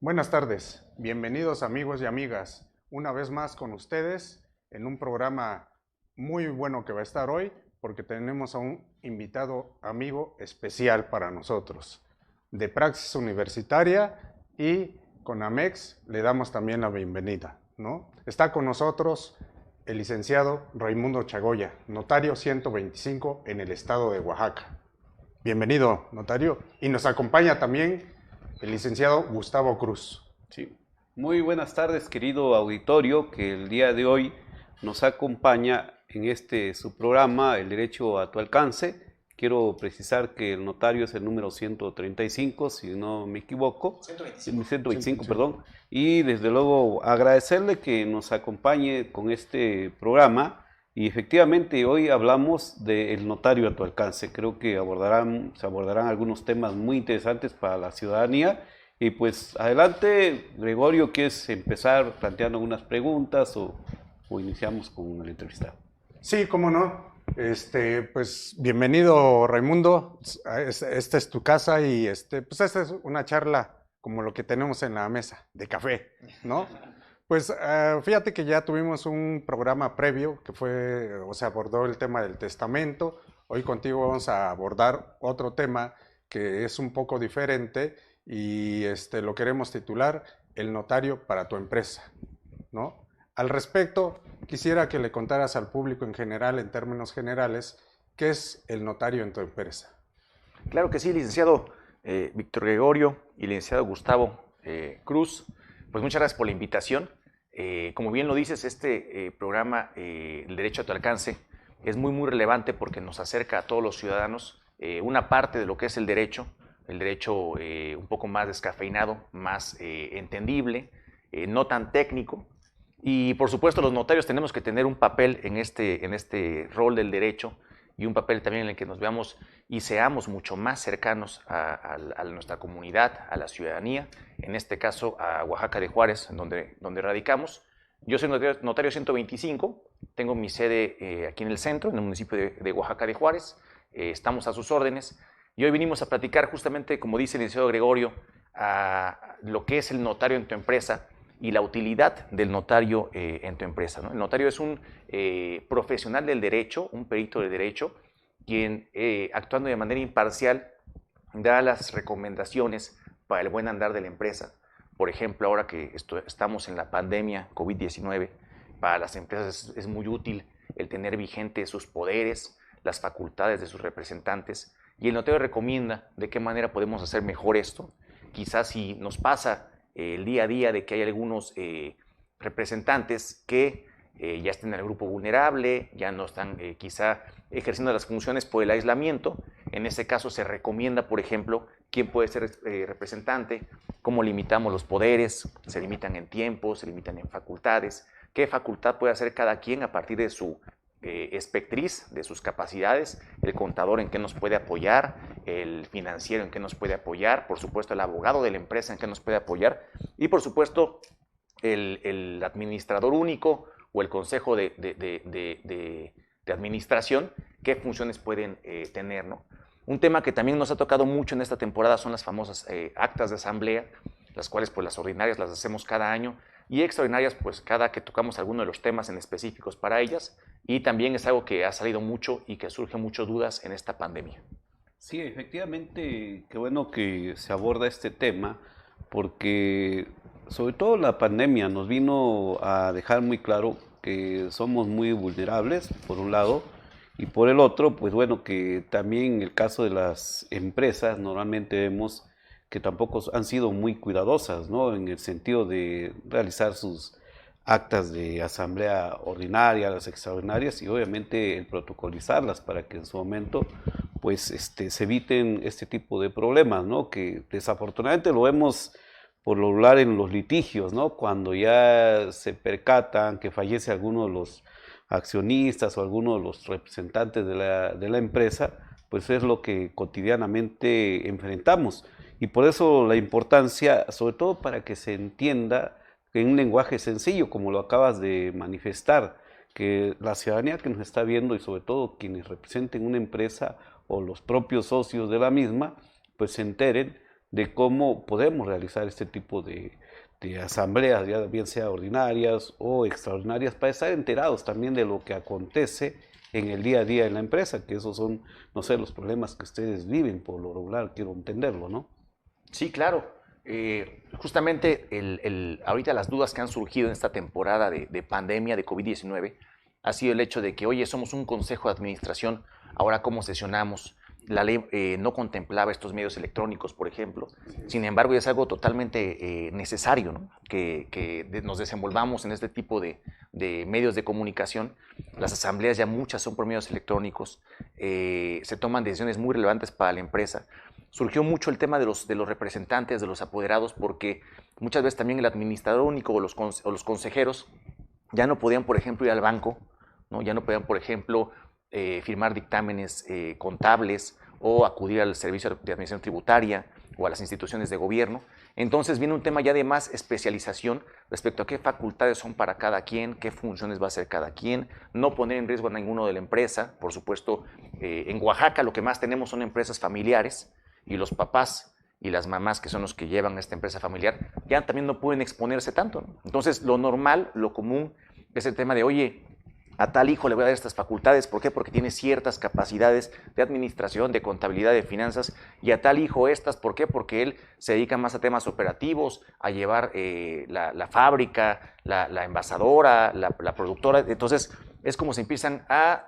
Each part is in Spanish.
Buenas tardes, bienvenidos amigos y amigas, una vez más con ustedes en un programa muy bueno que va a estar hoy porque tenemos a un invitado amigo especial para nosotros de Praxis Universitaria y con Amex le damos también la bienvenida, ¿no? Está con nosotros el licenciado Raimundo Chagoya, notario 125 en el estado de Oaxaca. Bienvenido, notario, y nos acompaña también el licenciado Gustavo Cruz. Sí. Muy buenas tardes, querido auditorio, que el día de hoy nos acompaña en su programa, El Derecho a tu Alcance. Quiero precisar que el notario es el número 135, si no me equivoco. 125, perdón. Y desde luego agradecerle que nos acompañe con este programa. Y efectivamente hoy hablamos del notario a tu alcance. Creo que se abordarán algunos temas muy interesantes para la ciudadanía. Y pues adelante, Gregorio, ¿quieres empezar planteando algunas preguntas o iniciamos con la entrevista? Sí, cómo no. Pues bienvenido, Raimundo. Esta es tu casa y pues esta es una charla como lo que tenemos en la mesa de café, ¿no? Pues fíjate que ya tuvimos un programa previo que fue, o sea, abordó el tema del testamento. Hoy contigo vamos a abordar otro tema que es un poco diferente y lo queremos titular El notario para tu empresa, ¿no? Al respecto, quisiera que le contaras al público en general, en términos generales, qué es el notario en tu empresa. Claro que sí, licenciado Víctor Gregorio y licenciado Gustavo Cruz. Pues muchas gracias por la invitación. Como bien lo dices, este programa, El Derecho a tu Alcance, es muy relevante porque nos acerca a todos los ciudadanos una parte de lo que es el derecho un poco más descafeinado, más entendible, no tan técnico. Y por supuesto los notarios tenemos que tener un papel en este rol del derecho y un papel también en el que nos veamos y seamos mucho más cercanos a nuestra comunidad, a la ciudadanía, en este caso a Oaxaca de Juárez, donde radicamos. Yo soy notario 125, tengo mi sede aquí en el centro, en el municipio de Oaxaca de Juárez, estamos a sus órdenes y hoy vinimos a platicar justamente, como dice el licenciado Gregorio, a lo que es el notario en tu empresa y la utilidad del notario en tu empresa, ¿no? El notario es un profesional del derecho, un perito del derecho, quien actuando de manera imparcial da las recomendaciones para el buen andar de la empresa. Por ejemplo, ahora que estamos en la pandemia COVID-19, para las empresas es muy útil el tener vigentes sus poderes, las facultades de sus representantes, y el notario recomienda de qué manera podemos hacer mejor esto. Quizás si nos pasa el día a día de que hay algunos representantes que ya están en el grupo vulnerable, ya no están quizá ejerciendo las funciones por el aislamiento. En ese caso se recomienda, por ejemplo, quién puede ser representante, cómo limitamos los poderes, se limitan en tiempo, se limitan en facultades, qué facultad puede hacer cada quien a partir de su espectriz, de sus capacidades, el contador en qué nos puede apoyar, el financiero en qué nos puede apoyar, por supuesto el abogado de la empresa en qué nos puede apoyar y por supuesto el administrador único o el consejo de administración, qué funciones pueden tener, ¿no? Un tema que también nos ha tocado mucho en esta temporada son las famosas actas de asamblea, las cuales pues las ordinarias las hacemos cada año y extraordinarias pues cada que tocamos alguno de los temas en específicos para ellas, y también es algo que ha salido mucho y que surge muchas dudas en esta pandemia. Sí, efectivamente, qué bueno que se aborda este tema, porque sobre todo la pandemia nos vino a dejar muy claro que somos muy vulnerables, por un lado, y por el otro, pues bueno, que también en el caso de las empresas normalmente vemos que tampoco han sido muy cuidadosas, ¿no? En el sentido de realizar sus actas de asamblea ordinaria, las extraordinarias y obviamente el protocolizarlas para que en su momento pues se eviten este tipo de problemas, ¿no? Que desafortunadamente lo vemos por lo regular en los litigios, ¿no? Cuando ya se percatan que fallece alguno de los accionistas o alguno de los representantes de la empresa, pues es lo que cotidianamente enfrentamos. Y por eso la importancia, sobre todo para que se entienda en un lenguaje sencillo, como lo acabas de manifestar, que la ciudadanía que nos está viendo y sobre todo quienes representen una empresa o los propios socios de la misma, pues se enteren de cómo podemos realizar este tipo de asambleas, ya bien sea ordinarias o extraordinarias, para estar enterados también de lo que acontece en el día a día en la empresa, que esos son, no sé, los problemas que ustedes viven por lo regular, quiero entenderlo, ¿no? Sí, claro. Justamente ahorita las dudas que han surgido en esta temporada de pandemia de COVID-19 ha sido el hecho de que, oye, somos un consejo de administración, ahora cómo sesionamos. La ley no contemplaba estos medios electrónicos, por ejemplo. Sin embargo, es algo totalmente necesario, ¿no? que nos desenvolvamos en este tipo de medios de comunicación. Las asambleas ya muchas son por medios electrónicos. Se toman decisiones muy relevantes para la empresa. Surgió mucho el tema de los representantes, de los apoderados, porque muchas veces también el administrador único o los consejeros ya no podían, por ejemplo, ir al banco, ¿no? Ya no podían, por ejemplo, firmar dictámenes contables o acudir al servicio de administración tributaria o a las instituciones de gobierno. Entonces viene un tema ya de más especialización respecto a qué facultades son para cada quien, qué funciones va a hacer cada quien, no poner en riesgo a ninguno de la empresa. Por supuesto, en Oaxaca lo que más tenemos son empresas familiares y los papás y las mamás, que son los que llevan esta empresa familiar, ya también no pueden exponerse tanto, ¿no? Entonces, lo normal, lo común es el tema de, oye, a tal hijo le voy a dar estas facultades. ¿Por qué? Porque tiene ciertas capacidades de administración, de contabilidad, de finanzas, y a tal hijo estas. ¿Por qué? Porque él se dedica más a temas operativos, a llevar la fábrica, la envasadora, la productora. Entonces, es como se empiezan a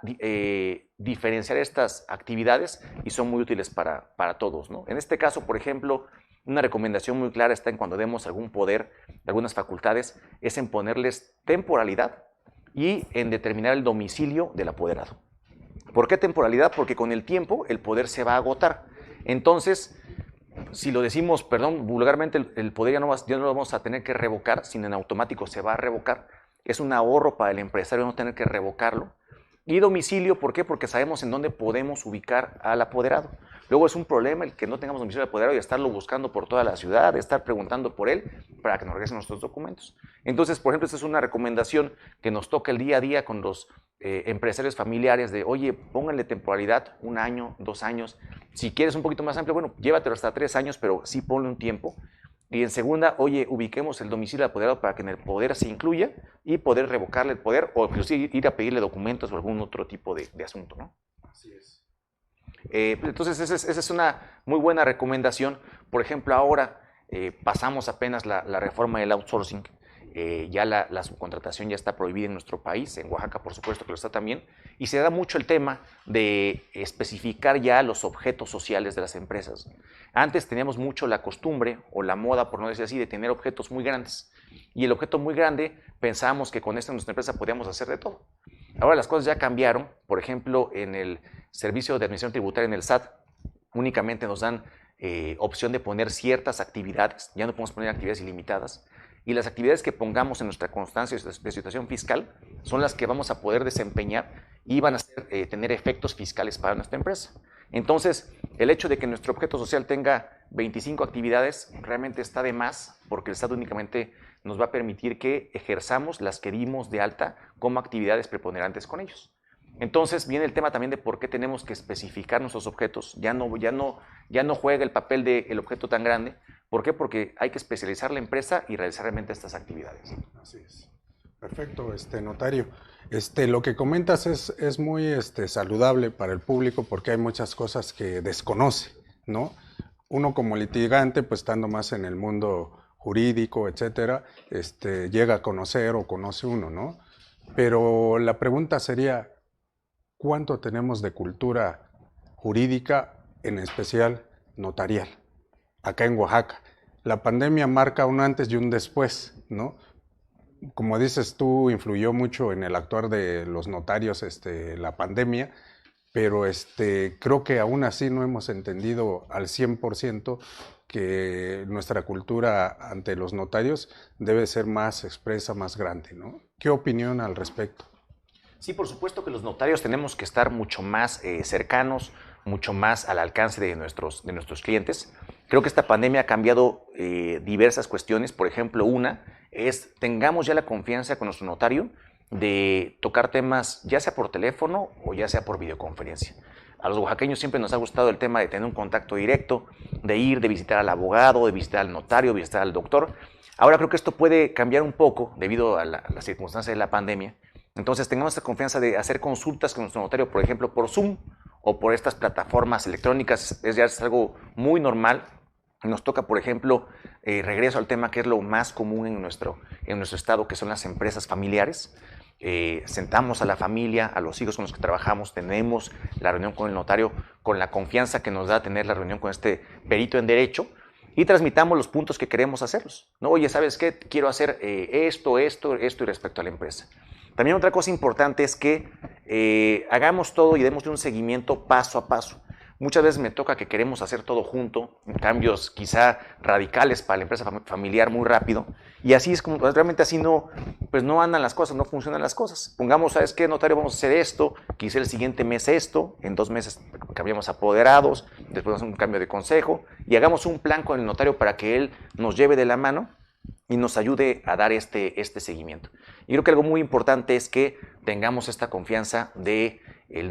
diferenciar estas actividades y son muy útiles para todos, ¿no? En este caso, por ejemplo, una recomendación muy clara está en cuando demos algún poder, algunas facultades, es en ponerles temporalidad y en determinar el domicilio del apoderado. ¿Por qué temporalidad? Porque con el tiempo el poder se va a agotar. Entonces, si lo decimos, perdón, vulgarmente, el poder ya no lo vamos a tener que revocar, sino en automático se va a revocar. Es un ahorro para el empresario no tener que revocarlo. Y domicilio, ¿por qué? Porque sabemos en dónde podemos ubicar al apoderado. Luego es un problema el que no tengamos domicilio del apoderado y estarlo buscando por toda la ciudad, estar preguntando por él para que nos regresen nuestros documentos. Entonces, por ejemplo, esta es una recomendación que nos toca el día a día con los empresarios familiares de, oye, pónganle temporalidad, 1 año, 2 años. Si quieres un poquito más amplio, bueno, llévatelo hasta 3 años, pero sí ponle un tiempo. Y en segunda, oye, ubiquemos el domicilio del apoderado para que en el poder se incluya y poder revocarle el poder o inclusive ir a pedirle documentos o algún otro tipo de asunto, ¿no? Así es. Entonces, esa es una muy buena recomendación. Por ejemplo, ahora pasamos apenas la reforma del outsourcing. Ya la subcontratación ya está prohibida en nuestro país, en Oaxaca por supuesto que lo está también, y se da mucho el tema de especificar ya los objetos sociales de las empresas. Antes teníamos mucho la costumbre o la moda, por no decir así, de tener objetos muy grandes, y el objeto muy grande pensábamos que con esto en nuestra empresa podíamos hacer de todo. Ahora las cosas ya cambiaron. Por ejemplo, en el Servicio de Administración Tributaria, en el SAT, únicamente nos dan opción de poner ciertas actividades, ya no podemos poner actividades ilimitadas, y las actividades que pongamos en nuestra constancia de situación fiscal son las que vamos a poder desempeñar y van a tener efectos fiscales para nuestra empresa. Entonces, el hecho de que nuestro objeto social tenga 25 actividades realmente está de más, porque el SAT únicamente nos va a permitir que ejerzamos las que dimos de alta como actividades preponderantes con ellos. Entonces viene el tema también de por qué tenemos que especificar nuestros objetos. Ya no juega el papel del objeto tan grande. ¿Por qué? Porque hay que especializar la empresa y realizar realmente estas actividades. Así es. Perfecto, notario. Lo que comentas es muy saludable para el público porque hay muchas cosas que desconoce, ¿no? Uno como litigante, pues estando más en el mundo jurídico, etcétera, llega a conocer o conoce uno, ¿no? Pero la pregunta sería, ¿cuánto tenemos de cultura jurídica, en especial notarial, acá en Oaxaca? La pandemia marca un antes y un después, ¿no? Como dices tú, influyó mucho en el actuar de los notarios la pandemia, pero creo que aún así no hemos entendido al 100% que nuestra cultura ante los notarios debe ser más expresa, más grande, ¿no? ¿Qué opinión al respecto? Sí, por supuesto que los notarios tenemos que estar mucho más cercanos, mucho más al alcance de nuestros clientes. Creo que esta pandemia ha cambiado diversas cuestiones. Por ejemplo, una es tengamos ya la confianza con nuestro notario de tocar temas ya sea por teléfono o ya sea por videoconferencia. A los oaxaqueños siempre nos ha gustado el tema de tener un contacto directo, de ir, de visitar al abogado, de visitar al notario, de visitar al doctor. Ahora creo que esto puede cambiar un poco debido a las circunstancias de la pandemia. Entonces tengamos esa confianza de hacer consultas con nuestro notario, por ejemplo, por Zoom o por estas plataformas electrónicas. Ya es algo muy normal. Nos toca, por ejemplo, regreso al tema que es lo más común en nuestro estado, que son las empresas familiares. Sentamos a la familia, a los hijos con los que trabajamos, tenemos la reunión con el notario con la confianza que nos da tener la reunión con este perito en derecho y transmitamos los puntos que queremos hacerlos, ¿no? Oye, ¿sabes qué? Quiero hacer esto y respecto a la empresa. También otra cosa importante es que hagamos todo y demos un seguimiento paso a paso. Muchas veces me toca que queremos hacer todo junto, cambios quizá radicales para la empresa familiar muy rápido, y así es como realmente así no, pues no andan las cosas, no funcionan las cosas. Pongamos, ¿sabes qué, notario? Vamos a hacer esto, quizá el siguiente mes esto, en 2 meses cambiamos apoderados, después hacemos un cambio de consejo, y hagamos un plan con el notario para que él nos lleve de la mano y nos ayude a dar este seguimiento. Y creo que algo muy importante es que tengamos esta confianza del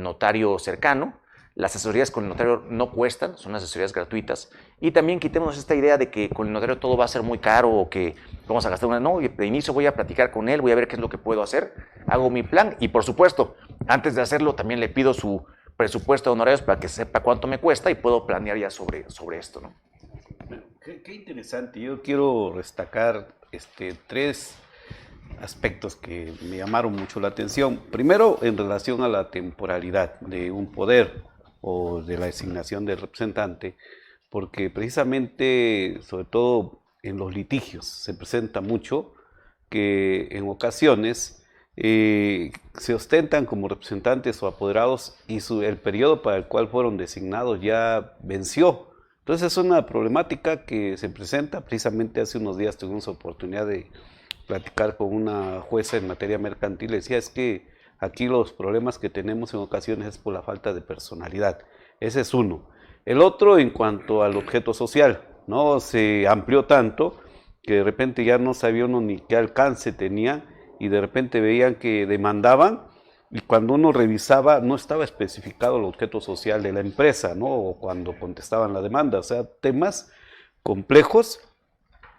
notario cercano. Las asesorías con el notario no cuestan, son asesorías gratuitas. Y también quitemos esta idea de que con el notario todo va a ser muy caro o que vamos a gastar una. No, de inicio voy a platicar con él, voy a ver qué es lo que puedo hacer, hago mi plan y por supuesto, antes de hacerlo también le pido su presupuesto de honorarios para que sepa cuánto me cuesta y puedo planear ya sobre esto, ¿no? Qué interesante. Yo quiero destacar 3 aspectos que me llamaron mucho la atención. Primero, en relación a la temporalidad de un poder o de la designación del representante, porque precisamente, sobre todo en los litigios, se presenta mucho que en ocasiones se ostentan como representantes o apoderados y el periodo para el cual fueron designados ya venció. Entonces es una problemática que se presenta. Precisamente hace unos días tuvimos oportunidad de platicar con una jueza en materia mercantil. Decía, es que aquí los problemas que tenemos en ocasiones es por la falta de personalidad. Ese es uno. El otro, en cuanto al objeto social, ¿no? Se amplió tanto que de repente ya no sabía uno ni qué alcance tenía y de repente veían que demandaban y cuando uno revisaba no estaba especificado el objeto social de la empresa, ¿no? O cuando contestaban la demanda, o sea, temas complejos.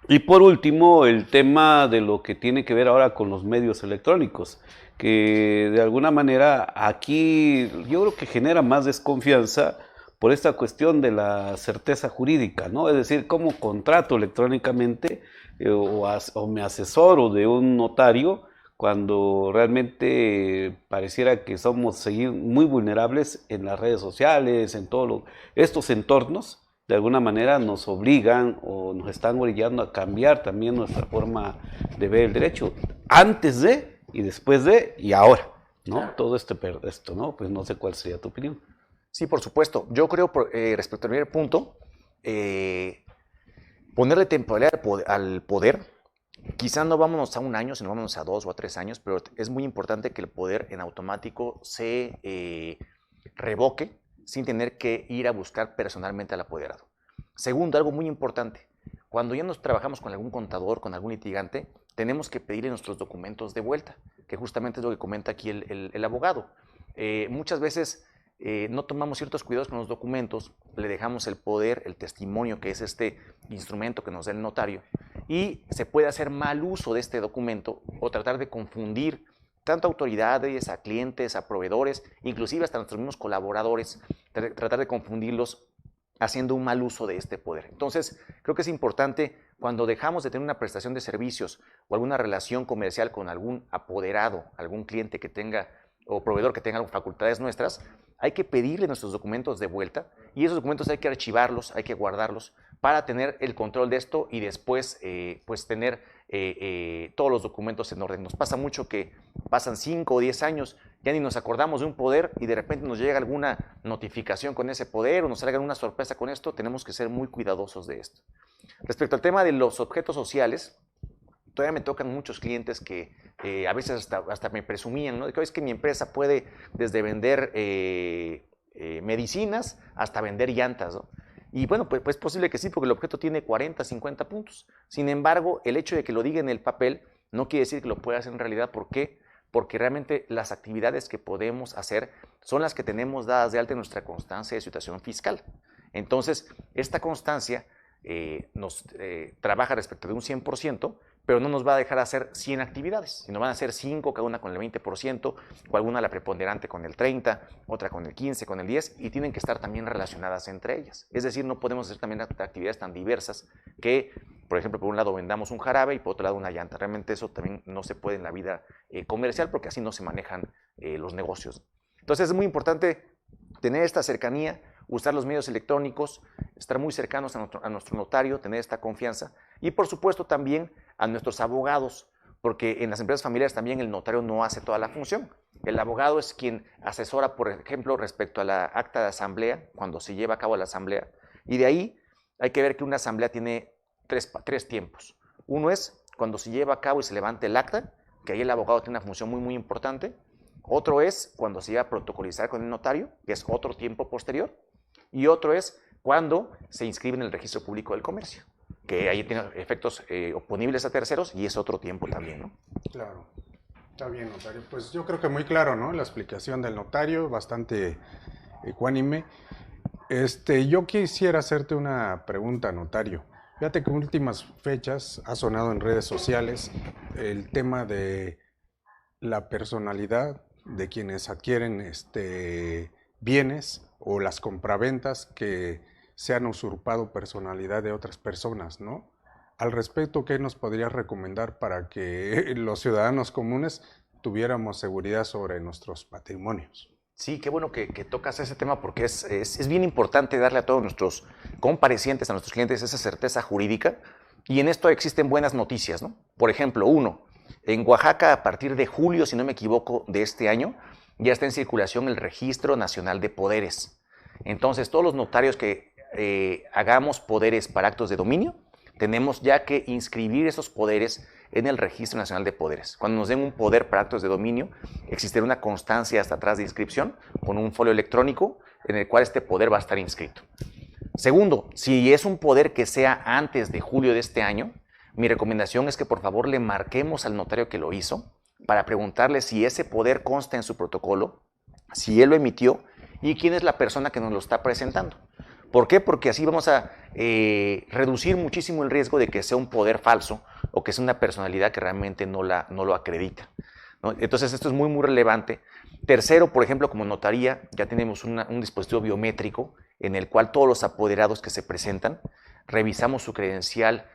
Y por último, el tema de lo que tiene que ver ahora con los medios electrónicos, que de alguna manera aquí yo creo que genera más desconfianza por esta cuestión de la certeza jurídica, ¿no? Es decir, cómo contrato electrónicamente o me asesoro de un notario cuando realmente pareciera que somos muy vulnerables en las redes sociales, en todos estos entornos. De alguna manera nos obligan o nos están orillando a cambiar también nuestra forma de ver el derecho, antes de y después de y ahora, ¿no? Todo esto, ¿no? Pues no sé cuál sería tu opinión. Sí, por supuesto. Yo creo, respecto al primer punto, ponerle temporalidad al poder. Quizá no vámonos a 1 año, sino vámonos a 2 o a 3 años, pero es muy importante que el poder en automático se revoque sin tener que ir a buscar personalmente al apoderado. Segundo, algo muy importante, cuando ya nos trabajamos con algún contador, con algún litigante, tenemos que pedirle nuestros documentos de vuelta, que justamente es lo que comenta aquí el abogado. Muchas veces no tomamos ciertos cuidados con los documentos, le dejamos el poder, el testimonio, que es este instrumento que nos da el notario, y se puede hacer mal uso de este documento o tratar de confundir tanto a autoridades, a clientes, a proveedores, inclusive hasta nuestros mismos colaboradores, tratar de confundirlos haciendo un mal uso de este poder. Entonces, creo que es importante cuando dejamos de tener una prestación de servicios o alguna relación comercial con algún apoderado, algún cliente que tenga o proveedor que tenga facultades nuestras, hay que pedirle nuestros documentos de vuelta y esos documentos hay que archivarlos, hay que guardarlos para tener el control de esto y después pues tener todos los documentos en orden. Nos pasa mucho que pasan 5 o 10 años, ya ni nos acordamos de un poder y de repente nos llega alguna notificación con ese poder o nos salga una sorpresa con esto. Tenemos que ser muy cuidadosos de esto. Respecto al tema de los objetos sociales, todavía me tocan muchos clientes que a veces hasta me presumían, ¿no? De que es que mi empresa puede desde vender medicinas hasta vender llantas, ¿no? Y bueno, pues es posible que sí, porque el objeto tiene 40, 50 puntos. Sin embargo, el hecho de que lo diga en el papel no quiere decir que lo pueda hacer en realidad. ¿Por qué? porque realmente las actividades que podemos hacer son las que tenemos dadas de alta en nuestra constancia de situación fiscal. Entonces, esta constancia nos trabaja respecto de un 100%, pero no nos va a dejar hacer 100 actividades, sino van a ser 5, cada una con el 20%, o alguna la preponderante con el 30%, otra con el 15%, con el 10%, y tienen que estar también relacionadas entre ellas. Es decir, no podemos hacer también actividades tan diversas que, por ejemplo, por un lado vendamos un jarabe y por otro lado una llanta. Realmente eso también no se puede en la vida comercial, porque así no se manejan los negocios. Entonces es muy importante tener esta cercanía, usar los medios electrónicos, estar muy cercanos a nuestro notario, tener esta confianza y por supuesto también a nuestros abogados, porque en las empresas familiares también el notario no hace toda la función. El abogado es quien asesora, por ejemplo, respecto a la acta de asamblea, cuando se lleva a cabo la asamblea, y de ahí hay que ver que una asamblea tiene tres tiempos. Uno es cuando se lleva a cabo y se levanta el acta, que ahí el abogado tiene una función muy importante. Otro es cuando se lleva a protocolizar con el notario, que es otro tiempo posterior. Y otro es cuando se inscribe en el registro público del comercio, que ahí tiene efectos oponibles a terceros y es otro tiempo también, ¿no? Claro, está bien, notario. Pues yo creo que muy claro, ¿no? La explicación del notario, bastante ecuánime. Yo quisiera hacerte una pregunta, notario. Fíjate que en últimas fechas ha sonado en redes sociales el tema de la personalidad de quienes adquieren bienes o las compraventas que se han usurpado personalidad de otras personas, ¿no? Al respecto, ¿qué nos podrías recomendar para que los ciudadanos comunes tuviéramos seguridad sobre nuestros patrimonios? Sí, qué bueno que tocas ese tema porque es bien importante darle a todos nuestros comparecientes, a nuestros clientes, esa certeza jurídica. Y en esto existen buenas noticias, ¿no? Por ejemplo, en Oaxaca, a partir de julio, si no me equivoco, de este año, ya está en circulación el Registro Nacional de Poderes. Entonces, todos los notarios que hagamos poderes para actos de dominio, tenemos ya que inscribir esos poderes en el Registro Nacional de Poderes. Cuando nos den un poder para actos de dominio, existirá una constancia hasta atrás de inscripción con un folio electrónico en el cual este poder va a estar inscrito. Segundo, si es un poder que sea antes de julio de este año, mi recomendación es que por favor le marquemos al notario que lo hizo para preguntarle si ese poder consta en su protocolo, si él lo emitió y quién es la persona que nos lo está presentando. ¿Por qué? Porque así vamos a reducir muchísimo el riesgo de que sea un poder falso o que sea una personalidad que realmente no lo acredita, ¿no? Entonces esto es muy relevante. Tercero, por ejemplo, como notaría, ya tenemos un dispositivo biométrico en el cual todos los apoderados que se presentan, revisamos su credencial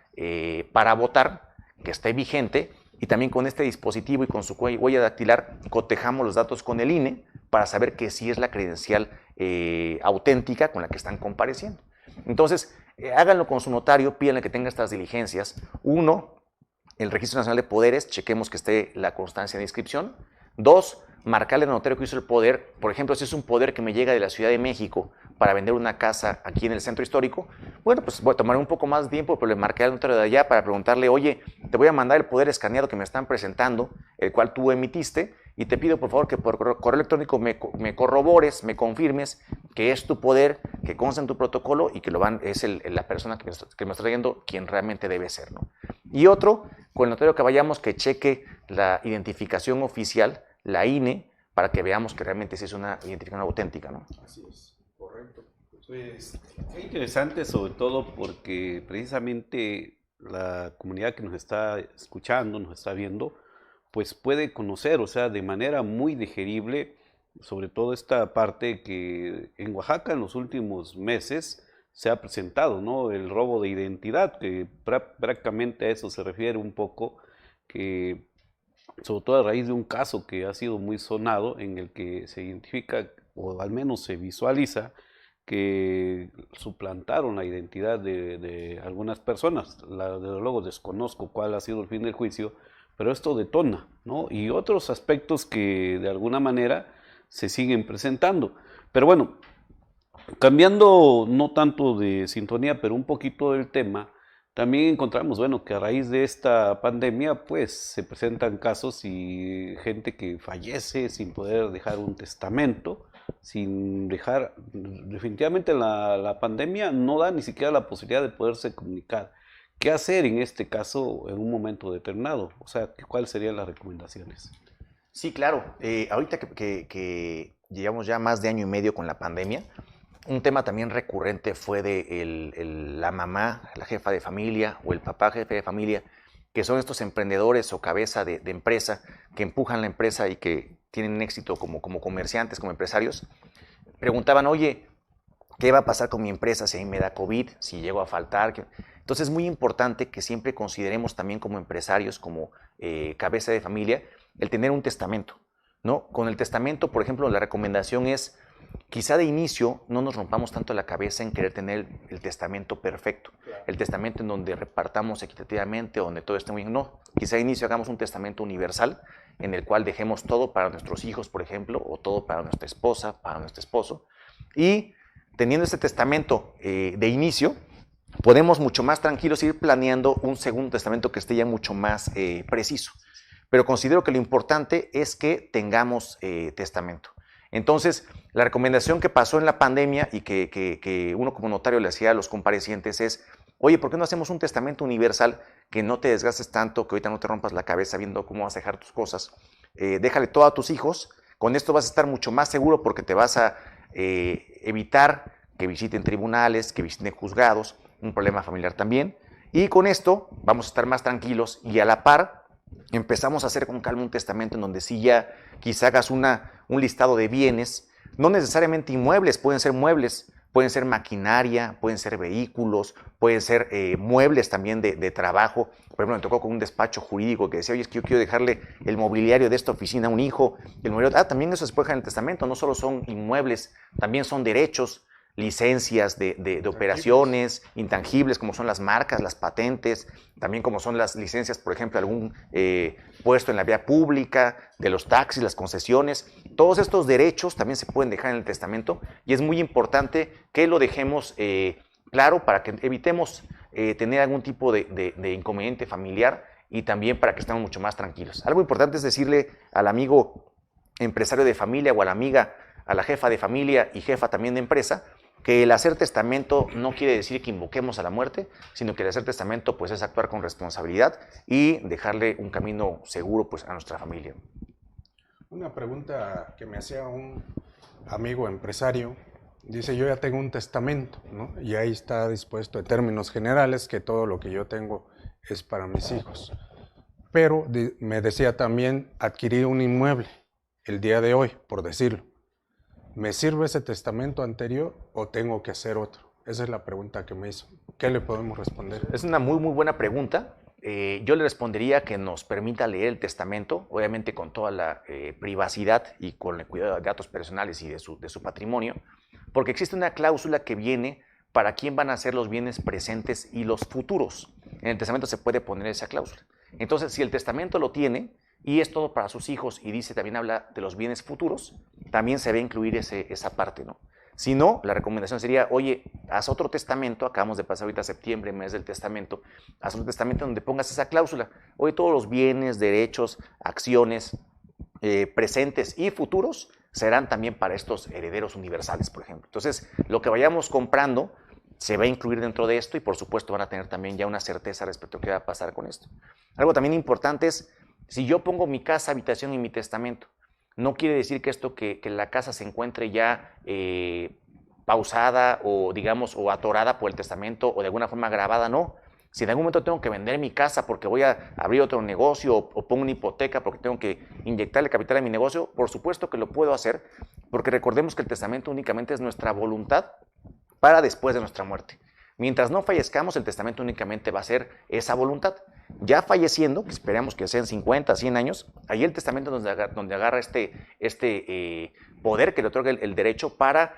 para votar, que esté vigente, y también con este dispositivo y con su huella dactilar cotejamos los datos con el INE para saber que sí es la credencial auténtica con la que están compareciendo. Entonces, háganlo con su notario, pídanle que tenga estas diligencias. Uno, el Registro Nacional de Poderes, chequemos que esté la constancia de inscripción. Dos, marcarle al notario que hizo el poder. Por ejemplo, si es un poder que me llega de la Ciudad de México para vender una casa aquí en el centro histórico, bueno, pues voy a tomar un poco más de tiempo, pero le marqué al notario de allá para preguntarle, oye, te voy a mandar el poder escaneado que me están presentando, el cual tú emitiste, y te pido por favor que por correo electrónico me corrobores, me confirmes que es tu poder, que consta en tu protocolo y que es la persona que me está trayendo quien realmente debe ser, ¿no? Y otro, con el notario que vayamos, que cheque la identificación oficial, la INE, para que veamos que realmente sí es una identificación auténtica, ¿no? Así es, correcto. Pues qué interesante, sobre todo porque precisamente la comunidad que nos está escuchando, nos está viendo, pues puede conocer, o sea, de manera muy digerible, sobre todo esta parte que en Oaxaca en los últimos meses se ha presentado, ¿no? El robo de identidad, que prácticamente a eso se refiere un poco, que sobre todo a raíz de un caso que ha sido muy sonado, en el que se identifica, o al menos se visualiza, que suplantaron la identidad de algunas personas. Desde luego desconozco cuál ha sido el fin del juicio, pero esto detona, ¿no? Y otros aspectos que de alguna manera se siguen presentando. Pero bueno, cambiando no tanto de sintonía, pero un poquito del tema, también encontramos, bueno, que a raíz de esta pandemia, pues se presentan casos y gente que fallece sin poder dejar un testamento, sin dejar, definitivamente la pandemia no da ni siquiera la posibilidad de poderse comunicar. ¿Qué hacer en este caso en un momento determinado? O sea, ¿cuáles serían las recomendaciones? Sí, claro. Ahorita que llevamos ya más de año y medio con la pandemia, un tema también recurrente fue de la mamá, la jefa de familia o el papá jefe de familia, que son estos emprendedores o cabeza de empresa que empujan la empresa y que tienen éxito como comerciantes, como empresarios. Preguntaban, oye, ¿qué va a pasar con mi empresa si a mí me da COVID, si llego a faltar? Entonces es muy importante que siempre consideremos también como empresarios, como cabeza de familia, el tener un testamento, ¿no? Con el testamento, por ejemplo, la recomendación es, quizá de inicio no nos rompamos tanto la cabeza en querer tener el testamento perfecto, el testamento en donde repartamos equitativamente, donde todo esté muy bien. No, quizá de inicio hagamos un testamento universal en el cual dejemos todo para nuestros hijos, por ejemplo, o todo para nuestra esposa, para nuestro esposo, y teniendo este testamento de inicio, podemos mucho más tranquilos ir planeando un segundo testamento que esté ya mucho más preciso. Pero considero que lo importante es que tengamos testamento. Entonces, la recomendación que pasó en la pandemia y que uno como notario le hacía a los comparecientes es, oye, ¿por qué no hacemos un testamento universal que no te desgastes tanto, que ahorita no te rompas la cabeza viendo cómo vas a dejar tus cosas? Déjale todo a tus hijos, con esto vas a estar mucho más seguro porque te vas a evitar que visiten tribunales, que visiten juzgados, un problema familiar también. Y con esto vamos a estar más tranquilos y a la par empezamos a hacer con calma un testamento en donde sí ya quizá hagas un listado de bienes, no necesariamente inmuebles, pueden ser muebles, pueden ser maquinaria, pueden ser vehículos, pueden ser muebles también de trabajo. Por ejemplo, me tocó con un despacho jurídico que decía, oye, es que yo quiero dejarle el mobiliario de esta oficina a un hijo. El mobiliario, también eso se puede dejar en el testamento, no solo son inmuebles, también son derechos, licencias de operaciones intangibles como son las marcas, las patentes, también como son las licencias, por ejemplo, algún puesto en la vía pública, de los taxis, las concesiones. Todos estos derechos también se pueden dejar en el testamento y es muy importante que lo dejemos claro para que evitemos tener algún tipo de inconveniente familiar y también para que estemos mucho más tranquilos. Algo importante es decirle al amigo empresario de familia o a la amiga, a la jefa de familia y jefa también de empresa, que el hacer testamento no quiere decir que invoquemos a la muerte, sino que el hacer testamento pues, es actuar con responsabilidad y dejarle un camino seguro pues, a nuestra familia. Una pregunta que me hacía un amigo empresario, dice, yo ya tengo un testamento, ¿no? Y ahí está dispuesto en términos generales que todo lo que yo tengo es para mis hijos. Pero me decía también, adquirir un inmueble el día de hoy, por decirlo. ¿Me sirve ese testamento anterior o tengo que hacer otro? Esa es la pregunta que me hizo. ¿Qué le podemos responder? Es una muy buena pregunta. Yo le respondería que nos permita leer el testamento, obviamente con toda la privacidad y con el cuidado de datos personales y de su patrimonio, porque existe una cláusula que viene para quién van a ser los bienes presentes y los futuros. En el testamento se puede poner esa cláusula. Entonces, si el testamento lo tiene y es todo para sus hijos y dice, también habla de los bienes futuros, también se debe incluir esa parte, ¿no? Si no, la recomendación sería, oye, haz otro testamento, acabamos de pasar ahorita septiembre, mes del testamento, haz un testamento donde pongas esa cláusula. Oye, todos los bienes, derechos, acciones presentes y futuros serán también para estos herederos universales, por ejemplo. Entonces, lo que vayamos comprando se va a incluir dentro de esto y por supuesto van a tener también ya una certeza respecto a qué va a pasar con esto. Algo también importante es, si yo pongo mi casa, habitación en mi testamento, no quiere decir que esto, que la casa se encuentre ya pausada o digamos o atorada por el testamento o de alguna forma grabada, no. Si en algún momento tengo que vender mi casa porque voy a abrir otro negocio o pongo una hipoteca porque tengo que inyectarle capital a mi negocio, por supuesto que lo puedo hacer, porque recordemos que el testamento únicamente es nuestra voluntad para después de nuestra muerte. Mientras no fallezcamos, el testamento únicamente va a ser esa voluntad. Ya falleciendo, que esperamos que sean 50, 100 años, ahí el testamento donde agarra este poder que le otorga el derecho para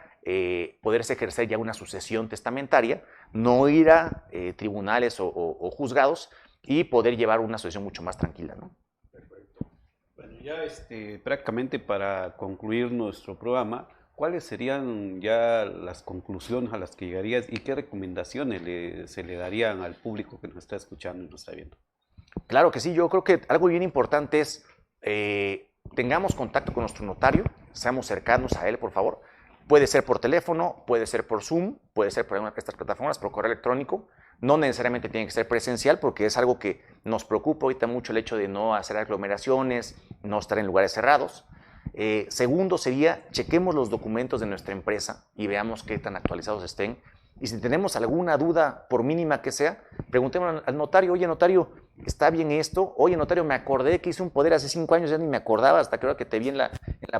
poderse ejercer ya una sucesión testamentaria, no ir a tribunales o juzgados y poder llevar una sucesión mucho más tranquila, ¿no? Perfecto. Bueno, ya prácticamente para concluir nuestro programa, ¿cuáles serían ya las conclusiones a las que llegarías y qué recomendaciones se le darían al público que nos está escuchando y nos está viendo? Claro que sí, yo creo que algo bien importante es tengamos contacto con nuestro notario, seamos cercanos a él, por favor. Puede ser por teléfono, puede ser por Zoom, puede ser por alguna de estas plataformas, por correo electrónico, No necesariamente tiene que ser presencial porque es algo que nos preocupa ahorita mucho el hecho de no hacer aglomeraciones, no estar en lugares cerrados. Segundo sería, chequemos los documentos de nuestra empresa y veamos qué tan actualizados estén. Y si tenemos alguna duda, por mínima que sea, preguntemos al notario, oye notario, ¿está bien esto? Oye notario, me acordé que hice un poder hace 5 años, ya ni me acordaba hasta que ahora que te vi en la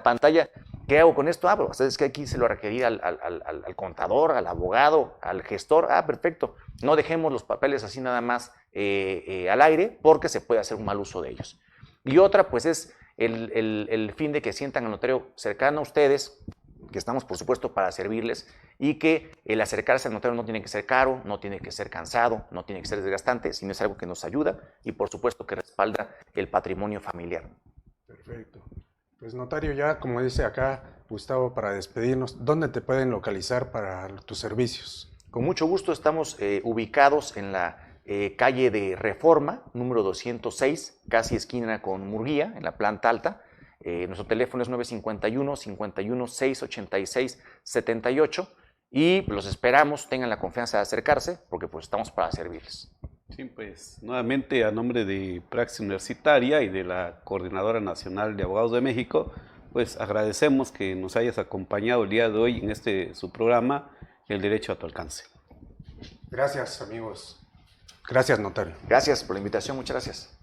pantalla. ¿Qué hago con esto? Pero es que aquí se lo requería al contador, al abogado, al gestor. Perfecto. No dejemos los papeles así nada más al aire porque se puede hacer un mal uso de ellos. Y otra, pues es el fin de que sientan al notario cercano a ustedes, que estamos por supuesto para servirles, y que el acercarse al notario no tiene que ser caro, no tiene que ser cansado, no tiene que ser desgastante, sino es algo que nos ayuda y por supuesto que respalda el patrimonio familiar. Perfecto. Pues notario, ya como dice acá Gustavo, para despedirnos, ¿dónde te pueden localizar para tus servicios? Con mucho gusto estamos ubicados en la calle de Reforma, número 206, casi esquina con Murguía, en la planta alta. Nuestro teléfono es 951-51-686-78 y los esperamos, tengan la confianza de acercarse porque pues estamos para servirles. Sí, pues nuevamente a nombre de Praxis Universitaria y de la Coordinadora Nacional de Abogados de México, pues agradecemos que nos hayas acompañado el día de hoy en su programa, El Derecho a tu Alcance. Gracias, amigos. Gracias, notario. Gracias por la invitación, muchas gracias.